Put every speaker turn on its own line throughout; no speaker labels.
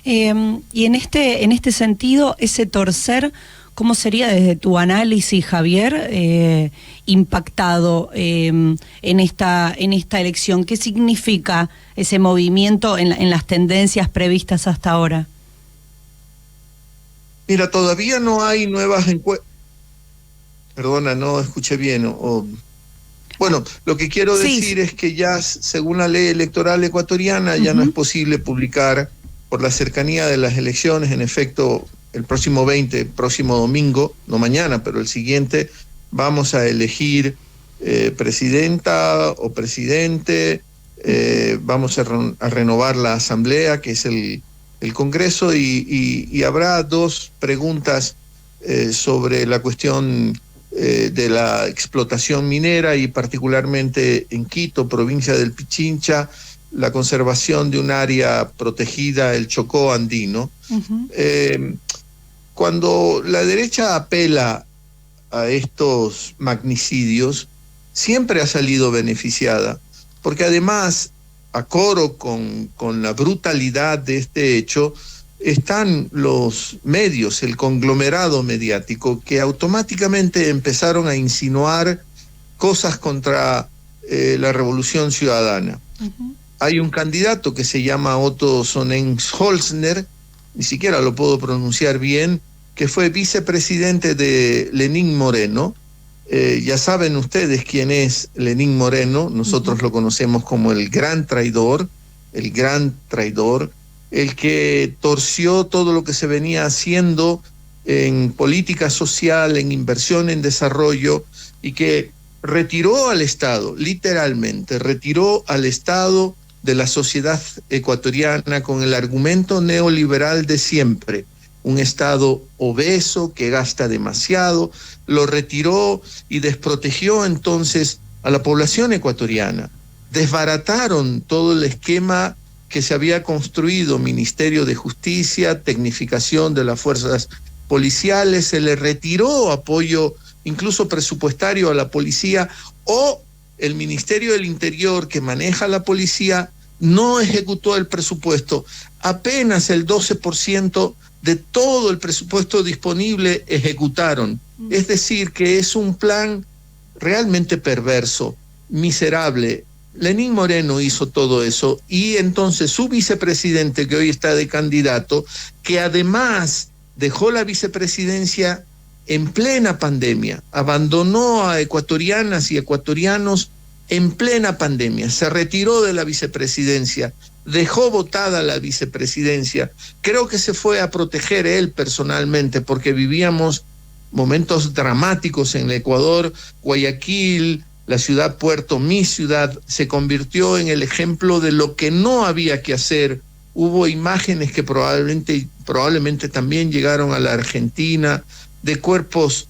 Y en este sentido, ese torcer, ¿cómo sería desde tu análisis, Javier, impactado en esta elección? ¿Qué significa ese movimiento en las tendencias previstas hasta ahora?
Mira, todavía no hay nuevas encuestas. Perdona, no escuché bien. Bueno, lo que quiero decir es que ya, según la ley electoral ecuatoriana, ya no es posible publicar por la cercanía de las elecciones. En efecto, el próximo domingo, no mañana, pero el siguiente, vamos a elegir presidenta o presidente, vamos a renovar la asamblea, que es el Congreso, y habrá dos preguntas sobre la cuestión de la explotación minera, y particularmente en Quito, provincia del Pichincha, la conservación de un área protegida, el Chocó andino. Cuando la derecha apela a estos magnicidios, siempre ha salido beneficiada, porque además, a coro con la brutalidad de este hecho, están los medios, el conglomerado mediático, que automáticamente empezaron a insinuar cosas contra la Revolución Ciudadana. Hay un candidato que se llama Otto Sonnenholzner, ni siquiera lo puedo pronunciar bien, que fue vicepresidente de Lenín Moreno. Ya saben ustedes quién es Lenín Moreno, nosotros lo conocemos como el gran traidor, el que torció todo lo que se venía haciendo en política social, en inversión en desarrollo, y que retiró al Estado, literalmente, retiró al Estado de la sociedad ecuatoriana con el argumento neoliberal de siempre. Un Estado obeso que gasta demasiado, lo retiró y desprotegió entonces a la población ecuatoriana. Desbarataron todo el esquema que se había construido, Ministerio de Justicia, tecnificación de las fuerzas policiales, se le retiró apoyo incluso presupuestario a la policía, o el Ministerio del Interior, que maneja la policía, no ejecutó el presupuesto. Apenas el 12% de todo el presupuesto disponible ejecutaron. Es decir, que es un plan realmente perverso, miserable. Lenín Moreno hizo todo eso, y entonces su vicepresidente, que hoy está de candidato, que además dejó la vicepresidencia en plena pandemia, abandonó a ecuatorianas y ecuatorianos en plena pandemia, se retiró de la vicepresidencia, dejó botada la vicepresidencia. Creo que se fue a proteger él personalmente, porque vivíamos momentos dramáticos en el Ecuador. Guayaquil, la ciudad puerto, mi ciudad, se convirtió en el ejemplo de lo que no había que hacer. Hubo imágenes que probablemente también llegaron a la Argentina, de cuerpos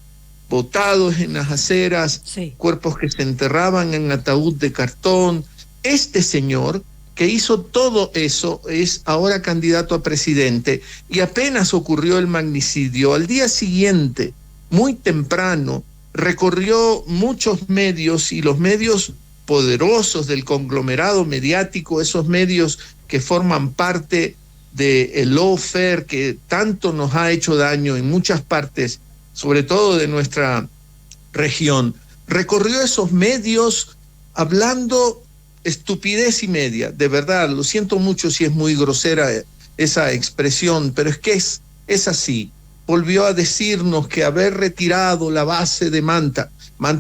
botados en las aceras, cuerpos que se enterraban en ataúd de cartón. Este señor que hizo todo eso es ahora candidato a presidente, y apenas ocurrió el magnicidio, al día siguiente, muy temprano, recorrió muchos medios, y los medios poderosos del conglomerado mediático, esos medios que forman parte del lawfare que tanto nos ha hecho daño en muchas partes, sobre todo de nuestra región, recorrió esos medios hablando estupidez y media. De verdad, lo siento mucho si es muy grosera esa expresión, pero es que es así. Volvió a decirnos que haber retirado la base de Manta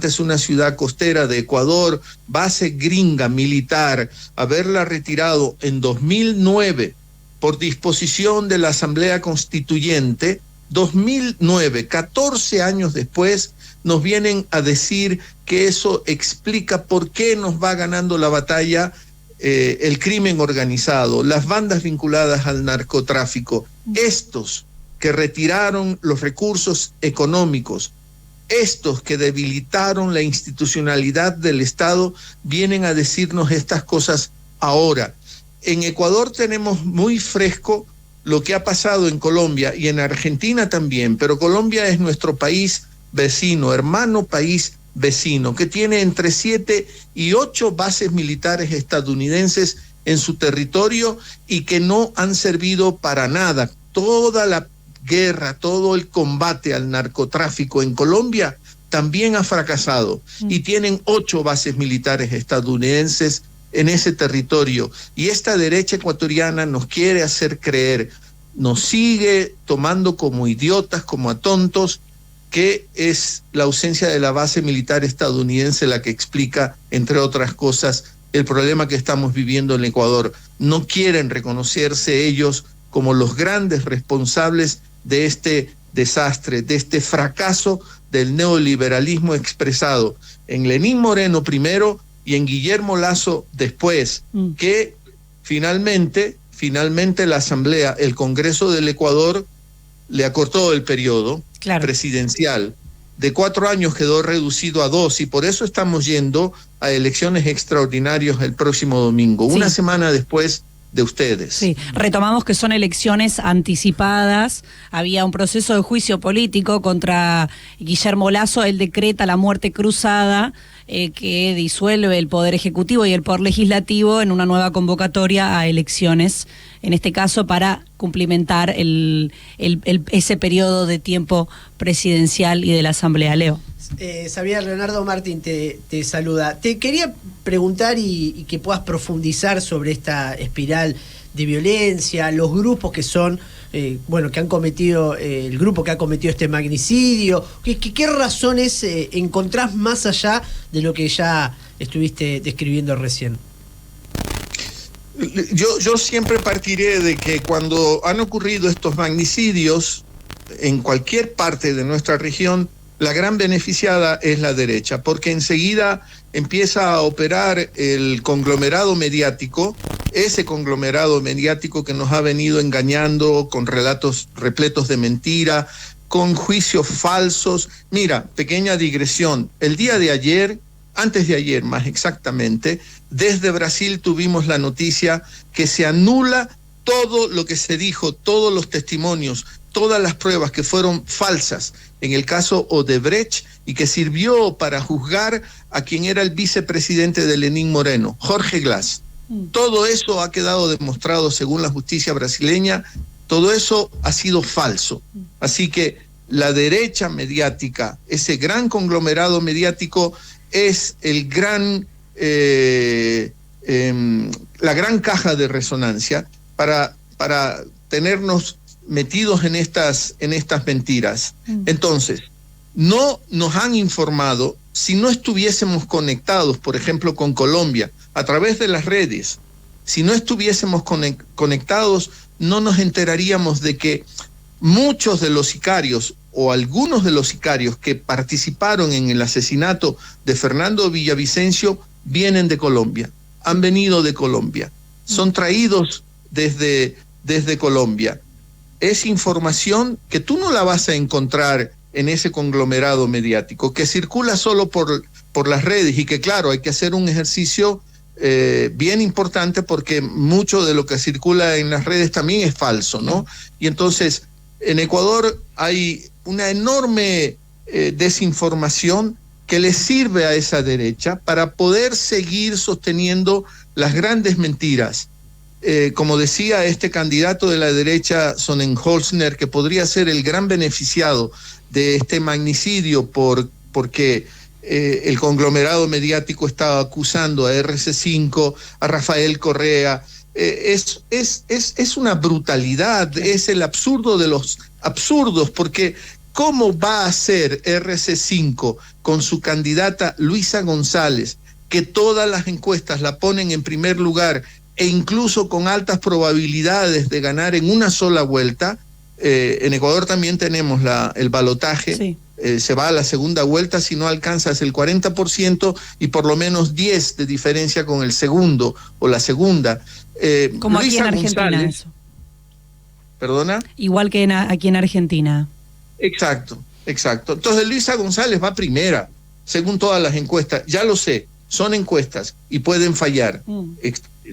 es una ciudad costera de Ecuador, base gringa militar, haberla retirado en 2009 por disposición de la Asamblea Constituyente. 2009, 14 años después, nos vienen a decir que eso explica por qué nos va ganando la batalla el crimen organizado, las bandas vinculadas al narcotráfico. Estos que retiraron los recursos económicos, estos que debilitaron la institucionalidad del Estado, vienen a decirnos estas cosas ahora. En Ecuador tenemos muy fresco lo que ha pasado en Colombia y en Argentina también, pero Colombia es nuestro país vecino, hermano país vecino, que tiene entre 7 y 8 bases militares estadounidenses en su territorio y que no han servido para nada. Toda la guerra, todo el combate al narcotráfico en Colombia también ha fracasado y tienen 8 bases militares estadounidenses en ese territorio. Y esta derecha ecuatoriana nos quiere hacer creer, nos sigue tomando como idiotas, como a tontos, que es la ausencia de la base militar estadounidense la que explica, entre otras cosas, el problema que estamos viviendo en Ecuador. No quieren reconocerse ellos como los grandes responsables de este desastre, de este fracaso del neoliberalismo expresado en Lenín Moreno primero y en Guillermo Lasso después, que finalmente la Asamblea, el Congreso del Ecuador, le acortó el periodo presidencial. De 4 años quedó reducido a 2 y por eso estamos yendo a elecciones extraordinarias el próximo domingo, una semana después de ustedes.
Sí, retomamos que son elecciones anticipadas, había un proceso de juicio político contra Guillermo Lasso, él decreta la muerte cruzada, que disuelve el Poder Ejecutivo y el Poder Legislativo en una nueva convocatoria a elecciones, en este caso para cumplimentar ese periodo de tiempo presidencial y de la Asamblea. Leo.
Xavier, Leonardo Martín te saluda. Te quería preguntar y que puedas profundizar sobre esta espiral de violencia, los grupos que son, que han cometido, el grupo que ha cometido este magnicidio. ¿Qué razones encontrás más allá de lo que ya estuviste describiendo recién?
Yo siempre partiré de que cuando han ocurrido estos magnicidios en cualquier parte de nuestra región, la gran beneficiada es la derecha, porque enseguida empieza a operar el conglomerado mediático, ese conglomerado mediático que nos ha venido engañando con relatos repletos de mentira, con juicios falsos. Mira, pequeña digresión, el día de ayer, antes de ayer más exactamente, desde Brasil tuvimos la noticia que se anula todo lo que se dijo, todos los testimonios, todas las pruebas que fueron falsas en el caso Odebrecht y que sirvió para juzgar a quien era el vicepresidente de Lenín Moreno, Jorge Glass. Todo eso ha quedado demostrado según la justicia brasileña, todo eso ha sido falso. Así que la derecha mediática, ese gran conglomerado mediático, es el la gran caja de resonancia para tenernos metidos en estas mentiras. Entonces, no nos han informado. Si no estuviésemos conectados, por ejemplo, con Colombia, a través de las redes, si no estuviésemos conectados, no nos enteraríamos de que muchos de los sicarios o algunos de los sicarios que participaron en el asesinato de Fernando Villavicencio vienen de Colombia, han venido de Colombia, son traídos desde Colombia. Es información que tú no la vas a encontrar en ese conglomerado mediático, que circula solo por las redes y que, claro, hay que hacer un ejercicio bien importante porque mucho de lo que circula en las redes también es falso, ¿no? Y entonces, en Ecuador hay una enorme desinformación que le sirve a esa derecha para poder seguir sosteniendo las grandes mentiras. Como decía este candidato de la derecha, Sonnenholzner, que podría ser el gran beneficiado de este magnicidio porque el conglomerado mediático estaba acusando a RC5, a Rafael Correa. Es una brutalidad, es el absurdo de los absurdos, porque ¿cómo va a ser RC5 con su candidata Luisa González, que todas las encuestas la ponen en primer lugar e incluso con altas probabilidades de ganar en una sola vuelta? En Ecuador también tenemos el balotaje, sí. Se va a la segunda vuelta si no alcanzas el 40% y por lo menos 10 de diferencia con el segundo o la segunda.
Como
Luisa
aquí en Argentina
González,
eso.
¿Perdona?
Igual que aquí en Argentina.
Exacto. Entonces Luisa González va primera, según todas las encuestas. Ya lo sé, son encuestas y pueden fallar.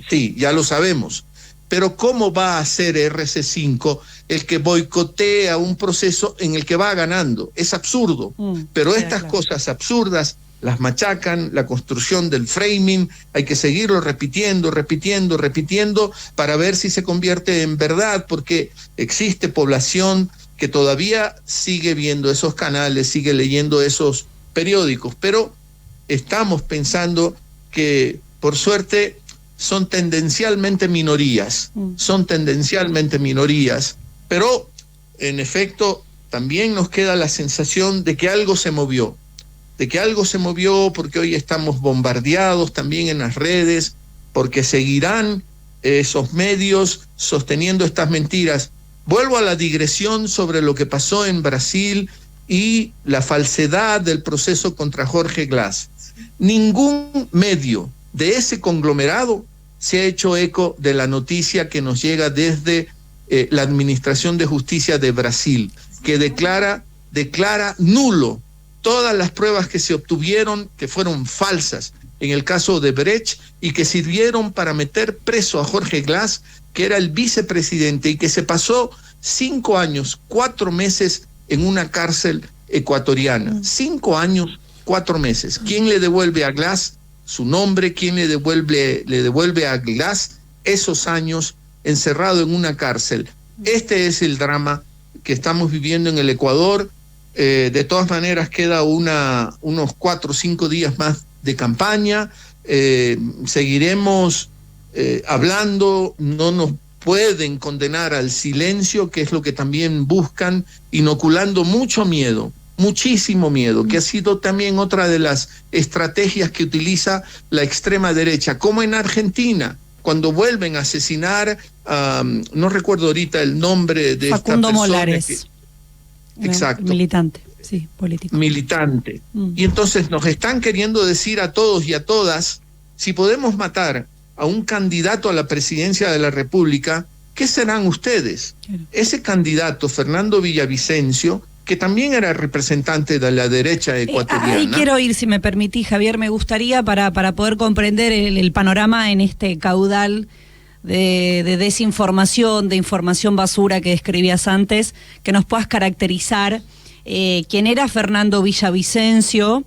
Sí, ya lo sabemos. Pero ¿cómo va a ser RC5 el que boicotea un proceso en el que va ganando? Es absurdo. Pero estas cosas absurdas las machacan, la construcción del framing, hay que seguirlo repitiendo para ver si se convierte en verdad, porque existe población que todavía sigue viendo esos canales, sigue leyendo esos periódicos, pero estamos pensando que, por suerte, son tendencialmente minorías, pero en efecto también nos queda la sensación de que algo se movió, porque hoy estamos bombardeados también en las redes, porque seguirán esos medios sosteniendo estas mentiras. Vuelvo a la digresión sobre lo que pasó en Brasil y la falsedad del proceso contra Jorge Glass. Ningún medio de ese conglomerado se ha hecho eco de la noticia que nos llega desde la Administración de Justicia de Brasil, que declara nulo todas las pruebas que se obtuvieron, que fueron falsas en el caso de Brecht y que sirvieron para meter preso a Jorge Glass, que era el vicepresidente y que se pasó 5 años, 4 meses en una cárcel ecuatoriana. 5 años, 4 meses. ¿Quién le devuelve a Glass su nombre? ¿Quién le devuelve a Glass esos años encerrado en una cárcel? Este es el drama que estamos viviendo en el Ecuador. De todas maneras queda unos 4 o 5 días más de campaña. Seguiremos hablando, no nos pueden condenar al silencio, que es lo que también buscan, inoculando mucho miedo, muchísimo miedo, que ha sido también otra de las estrategias que utiliza la extrema derecha, como en Argentina, cuando vuelven a asesinar, no recuerdo ahorita el nombre de
Facundo
esta persona.
Molares.
Exacto.
Militante, sí, político.
Militante. Y entonces nos están queriendo decir a todos y a todas, si podemos matar a un candidato a la presidencia de la República, ¿qué serán ustedes? Claro. Ese candidato, Fernando Villavicencio, que también era representante de la derecha ecuatoriana.
Ahí quiero ir, si me permitís, Javier, me gustaría para poder comprender el panorama en este caudal de desinformación, de información basura que describías antes, que nos puedas caracterizar quién era Fernando Villavicencio,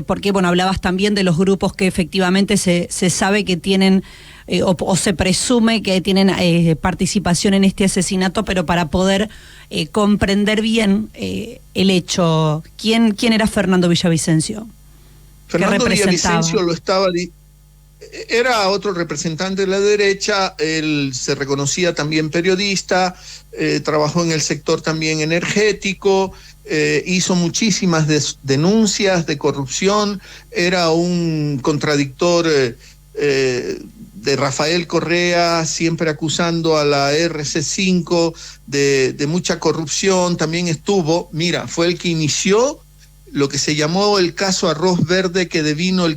porque bueno, hablabas también de los grupos que efectivamente se sabe que tienen o se presume que tienen participación en este asesinato, pero para poder comprender bien el hecho, ¿quién era Fernando Villavicencio?
Fernando Villavicencio era otro representante de la derecha. Él se reconocía también periodista, trabajó en el sector también energético, hizo muchísimas denuncias de corrupción, era un contradictor de Rafael Correa, siempre acusando a la RC5 de mucha corrupción. También fue el que inició lo que se llamó el caso Arroz Verde, que devino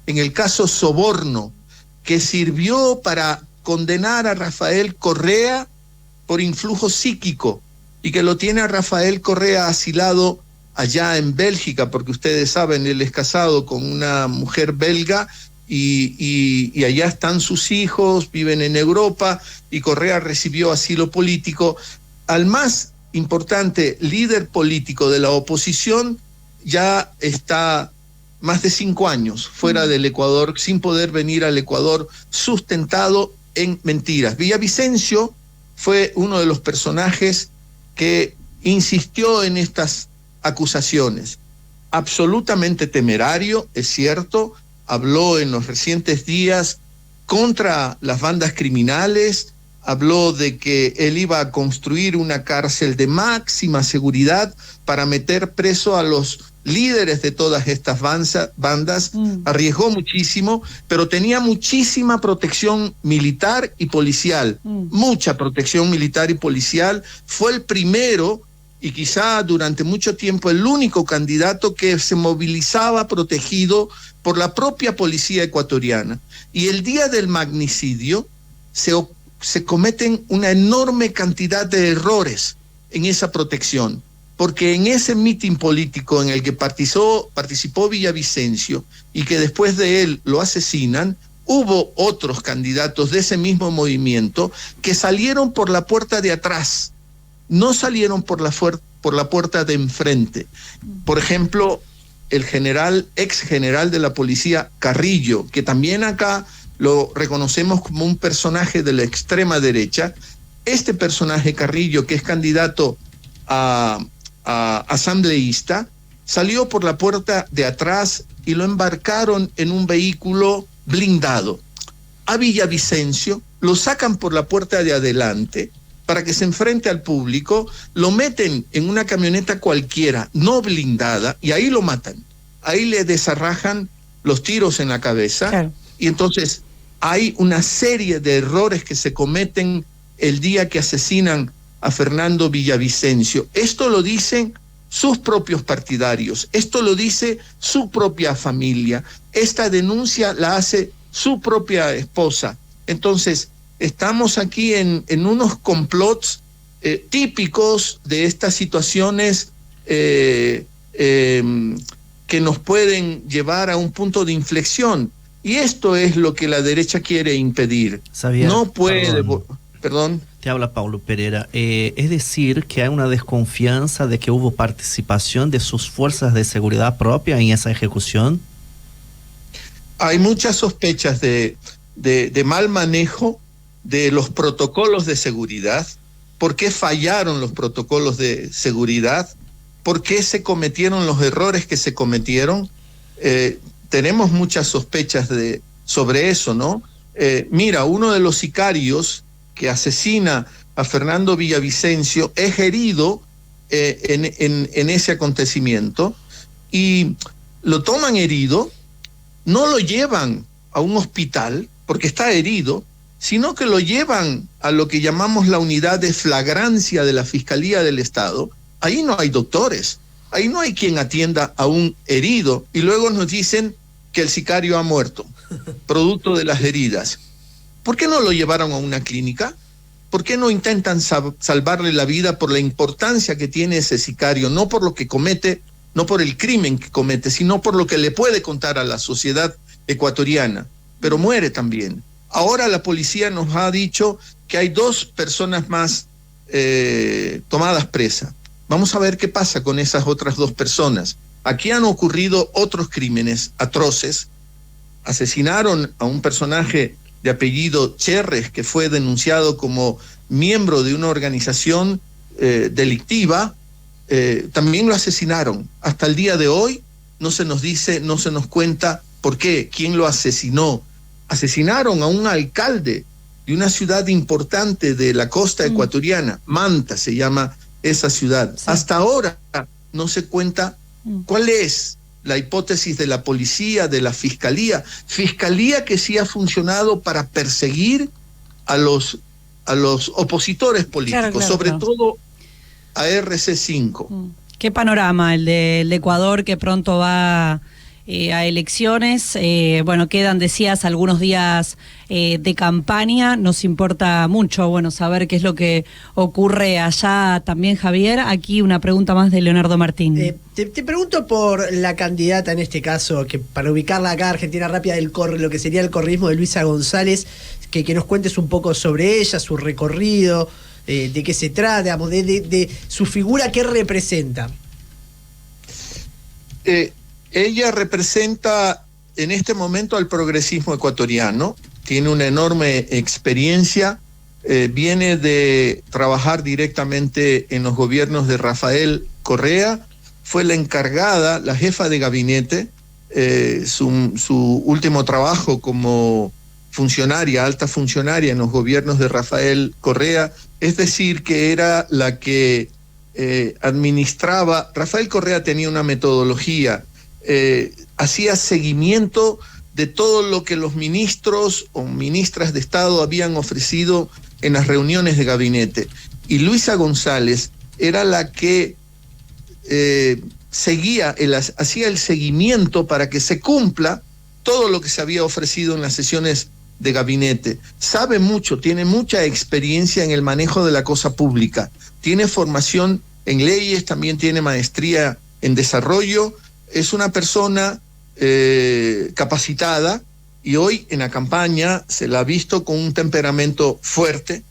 en el caso Soborno, que sirvió para condenar a Rafael Correa por influjo psíquico, y que lo tiene a Rafael Correa asilado allá en Bélgica, porque ustedes saben, él es casado con una mujer belga, y allá están sus hijos, viven en Europa, y Correa recibió asilo político. Al más importante líder político de la oposición ya está más de 5 años fuera del Ecuador, sin poder venir al Ecuador, sustentado en mentiras. Villavicencio fue uno de los personajes que insistió en estas acusaciones. Absolutamente temerario, es cierto, habló en los recientes días contra las bandas criminales, habló de que él iba a construir una cárcel de máxima seguridad para meter preso a los líderes de todas estas bandas. Arriesgó muchísimo, pero tenía muchísima protección militar y policial, mucha protección militar y policial. Fue el primero y quizá durante mucho tiempo el único candidato que se movilizaba protegido por la propia policía ecuatoriana. Y el día del magnicidio se cometen una enorme cantidad de errores en esa protección, porque en ese mitin político en el que participó Villavicencio y que después de él lo asesinan, hubo otros candidatos de ese mismo movimiento que salieron por la puerta de atrás, no salieron por la puerta de enfrente. Por ejemplo, el ex general de la policía Carrillo, que también acá lo reconocemos como un personaje de la extrema derecha. Este personaje Carrillo, que es candidato a asambleísta, salió por la puerta de atrás y lo embarcaron en un vehículo blindado a Villavicencio, lo sacan por la puerta de adelante para que se enfrente al público, lo meten en una camioneta cualquiera, no blindada, y ahí lo matan. Ahí le desarrajan los tiros en la cabeza. Claro. Y entonces hay una serie de errores que se cometen el día que asesinan a Fernando Villavicencio. Esto lo dicen sus propios partidarios, esto lo dice su propia familia, esta denuncia la hace su propia esposa. Entonces, estamos aquí en unos complots típicos de estas situaciones que nos pueden llevar a un punto de inflexión. Y esto es lo que la derecha quiere impedir.
Xavier,
no puede... Perdón.
Te habla Paulo Pereira. Es decir, que hay una desconfianza de que hubo participación de sus fuerzas de seguridad propia en esa ejecución.
Hay muchas sospechas de mal manejo de los protocolos de seguridad. ¿Por qué fallaron los protocolos de seguridad? ¿Por qué se cometieron los errores que se cometieron? Tenemos muchas sospechas sobre eso, ¿no? Mira, uno de los sicarios que asesina a Fernando Villavicencio es herido en ese acontecimiento y lo toman herido, no lo llevan a un hospital porque está herido, sino que lo llevan a lo que llamamos la unidad de flagrancia de la Fiscalía del Estado. Ahí no hay doctores, ahí no hay quien atienda a un herido y luego nos dicen que el sicario ha muerto, producto de las heridas. ¿Por qué no lo llevaron a una clínica? ¿Por qué no intentan salvarle la vida por la importancia que tiene ese sicario? No por lo que comete, no por el crimen que comete, sino por lo que le puede contar a la sociedad ecuatoriana. Pero muere también. Ahora la policía nos ha dicho que hay 2 personas más tomadas presa. Vamos a ver qué pasa con esas otras 2 personas. Aquí han ocurrido otros crímenes atroces. Asesinaron a un personaje de apellido Cherres, que fue denunciado como miembro de una organización delictiva. También lo asesinaron. Hasta el día de hoy no se nos dice, no se nos cuenta por qué, quién lo asesinó. Asesinaron a un alcalde de una ciudad importante de la costa ecuatoriana, Manta se llama esa ciudad. Sí. Hasta ahora no se cuenta cuál es la hipótesis de la policía, de la fiscalía que sí ha funcionado para perseguir a los opositores políticos, sobre todo a RC5.
Qué panorama el de Ecuador, que pronto va a elecciones. Bueno, quedan, decías, algunos días de campaña. Nos importa mucho, bueno, saber qué es lo que ocurre allá también, Javier. Aquí una pregunta más de Leonardo Martín.
Te pregunto por la candidata, en este caso, que para ubicarla acá, Argentina Rápida, lo que sería el correísmo de Luisa González, que nos cuentes un poco sobre ella, su recorrido, de qué se trata, digamos, de su figura, qué representa.
Ella representa en este momento al progresismo ecuatoriano, tiene una enorme experiencia, viene de trabajar directamente en los gobiernos de Rafael Correa, fue la encargada, la jefa de gabinete, su último trabajo como funcionaria, alta funcionaria en los gobiernos de Rafael Correa, es decir, que era la que administraba. Rafael Correa tenía una metodología, hacía seguimiento de todo lo que los ministros o ministras de Estado habían ofrecido en las reuniones de gabinete. Y Luisa González era la que hacía el seguimiento para que se cumpla todo lo que se había ofrecido en las sesiones de gabinete. Sabe mucho, tiene mucha experiencia en el manejo de la cosa pública, tiene formación en leyes, también tiene maestría en desarrollo. Es una persona capacitada y hoy en la campaña se la ha visto con un temperamento fuerte,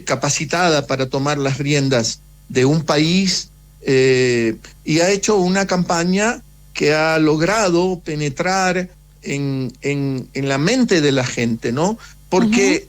capacitada para tomar las riendas de un país y ha hecho una campaña que ha logrado penetrar en la mente de la gente, ¿no? Porque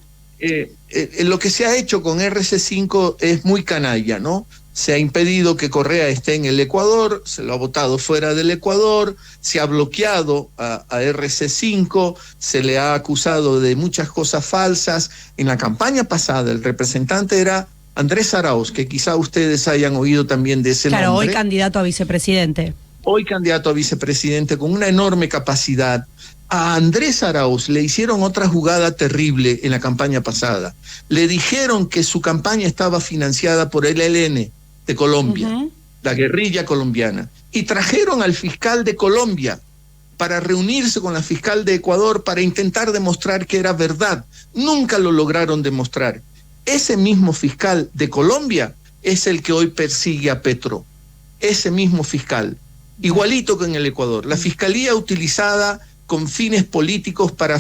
lo que se ha hecho con RC5 es muy canalla, ¿no? Se ha impedido que Correa esté en el Ecuador, se lo ha votado fuera del Ecuador, se ha bloqueado a RC5, se le ha acusado de muchas cosas falsas. En la campaña pasada el representante era Andrés Arauz, que quizá ustedes hayan oído también de ese nombre.
Claro, hoy candidato a vicepresidente.
Hoy candidato a vicepresidente con una enorme capacidad. A Andrés Arauz le hicieron otra jugada terrible en la campaña pasada. Le dijeron que su campaña estaba financiada por el ELN de Colombia, la guerrilla colombiana, y trajeron al fiscal de Colombia para reunirse con la fiscal de Ecuador para intentar demostrar que era verdad. Nunca lo lograron demostrar. Ese mismo fiscal de Colombia es el que hoy persigue a Petro. Ese mismo fiscal, igualito que en el Ecuador. La fiscalía utilizada con fines políticos para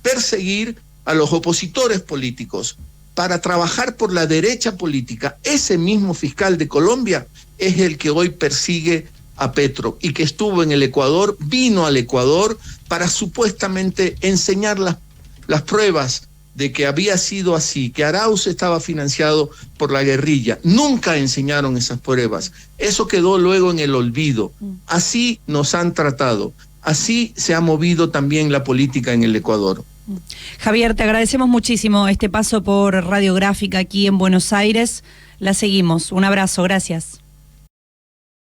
perseguir a los opositores políticos, para trabajar por la derecha política. Ese mismo fiscal de Colombia es el que hoy persigue a Petro y que estuvo en el Ecuador, vino al Ecuador para supuestamente enseñar las pruebas de que había sido así, que Arauz estaba financiado por la guerrilla. Nunca enseñaron esas pruebas. Eso quedó luego en el olvido. Así nos han tratado. Así se ha movido también la política en el Ecuador.
Javier, te agradecemos muchísimo este paso por Radiográfica aquí en Buenos Aires. La seguimos. Un abrazo, gracias.